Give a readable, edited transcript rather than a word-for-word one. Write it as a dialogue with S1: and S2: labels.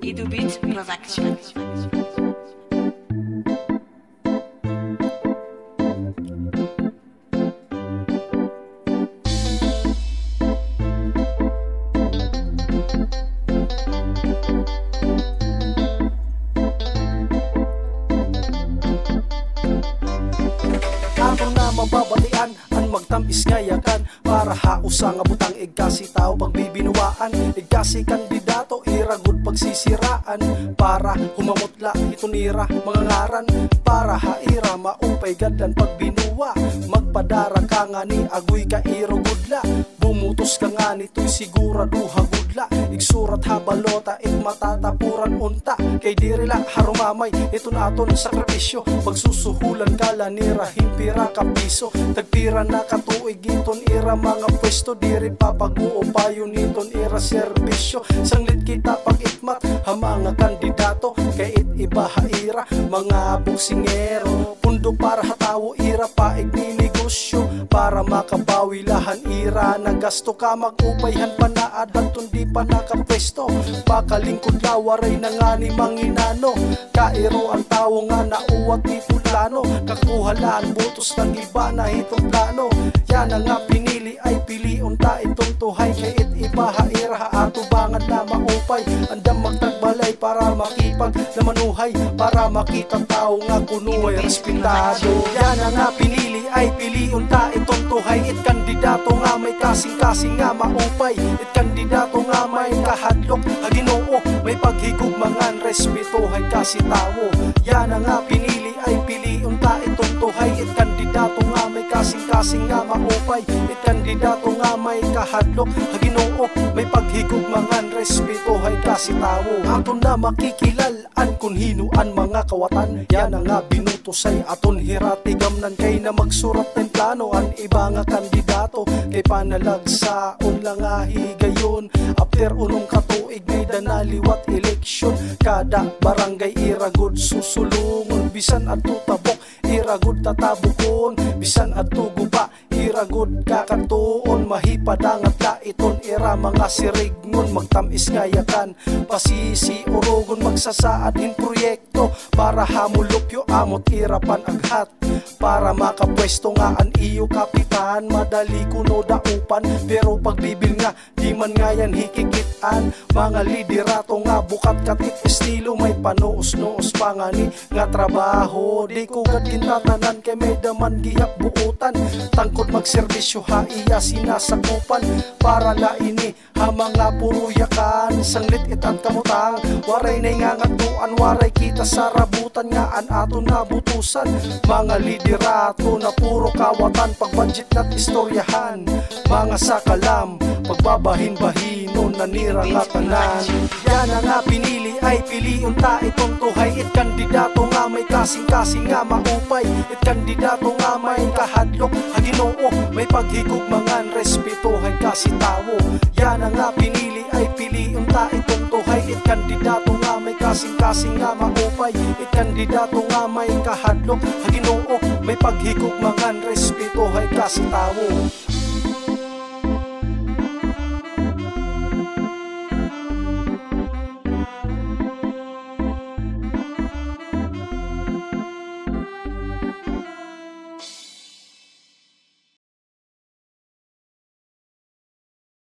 S1: Idubit Production.
S2: Ako na mababalian ang magtamis ngayakan para hausa nga butang igkasi tao pagbibinuwaan igkasi kandidato iragod pagsisiraan para humamutla itunira mga ngaran para haira maupay gadlan pagbinuwa magpadara ka nga ni agoy ka irugudla bumutos ka nga nito'y sigurado hagudla igsurat habalota it matatapuran unta kay dirila harumamay ito naton sakripisyo pagsusuhulan kala nira himpira ka piso tagpira na katuig iton ira mga pwesto diri papaguupayo niton ira serbisyo sanglit kita pag itmat hamanga kandidato kay it iba haira mga boksingero pundo para hatawo ira paig ni negosyo para makabawi lahan ira na gasto ka magupayhan panaad hanton di pa nakapwesto pakalingkod lawaray na nga ni manginano kairo ang tawo nga nauwat ni fulano kakuhalaan butos ng iba na itong plano yan ang nga pinili ay piliun ta itong tuhay kay it iba haira haatubangan na maupay andam magtagbalay para makipag na manuhay para makita tao nga kuno ay respetado yan ang nga pinili ay piliun ta itong tuhay it kandidato nga may kasing-kasing nga maupay it kandidato nga may kahadlok Ginoo may paghigugmangan respetuhay kasi tao yan ang nga pinili ay piliun ta itong tuhay it kandidato nga may kasing-kasing nga maupay it kandidato nga may kahadlok Ginoo may paghigugmangan respetuhay kasi tao aton na makikilalan kun hinuan mga kawatan yan ang nga binutosay aton hiratigamnan kay na magsurat ng plano ang iba nga kandidato kay panalagsaon lang nga higayon after unong katuig may danaliwat eleksyon kada barangay iragod susulungon bisan adto tabok iragod tatabukon bisan adto guba iragod kakatuon mahipadangat la iton ira mga sirignon magtamis ngayakan pasisi urugon magsasaadin proyekto para hamulupyo amot irapan aghat para makapwesto nga an iyo kapitan madali kuno daupan pero pagbibil nga di man nga yan hikikitan mga liderato nga bukat katit estilo may panuos-nuos pangani nga trabaho di ko gad kintatanan kay may daman giyak buutan tangkod magserbisyo ha iya sinasakupan para laini ha mga puruyakan sanglit itan kamutang waray nay nga ngatuan waray kita sa rabutan nga an ato nabutusan mga liderato na puro kawatan pagbudget na't istoryahan mga sakalam pagbabahin-bahino nanira nga tanan yan ang nga pinili ay piliun ta itong tuhay it kandidato nga may kasing-kasing nga maupay it kandidato nga may kahadlok Ginoo may paghigugmangan respetuhay kasi tao yan ang nga pinili ay piliun ta itong tuhay it kandidato nga may kasing-kasing nga maupay it kandidato nga may kahadlok Ginoo may paghigugmangan respetuhay kasi tao